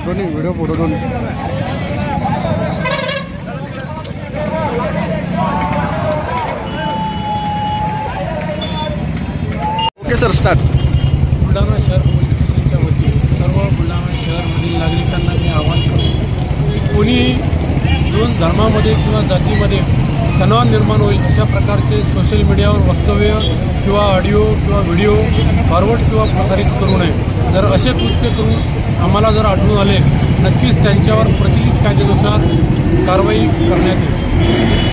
दोन्ही video photo दोन्ही okay sir start. Buldhana शहर पोलीस स्टेशनच्या वतीने सर्व बुलढाणा शहरमधील नागरिकांना मी आवाहन करतो की कोणी दोन धर्मामध्ये किंवा जातीमध्ये तणाव निर्माण होईल अशा प्रकारचे सोशल मीडियावर वक्तव्य किंवा ऑडिओ किंवा व्हिडिओ फॉरवर्ड किंवा प्रसारित करू नये। जर असे कृत्य करून आम्हाला जर आढळून आले नक्कीच त्यांच्यावर प्रचलित कायद्यानुसार कारवाई करण्यात येईल।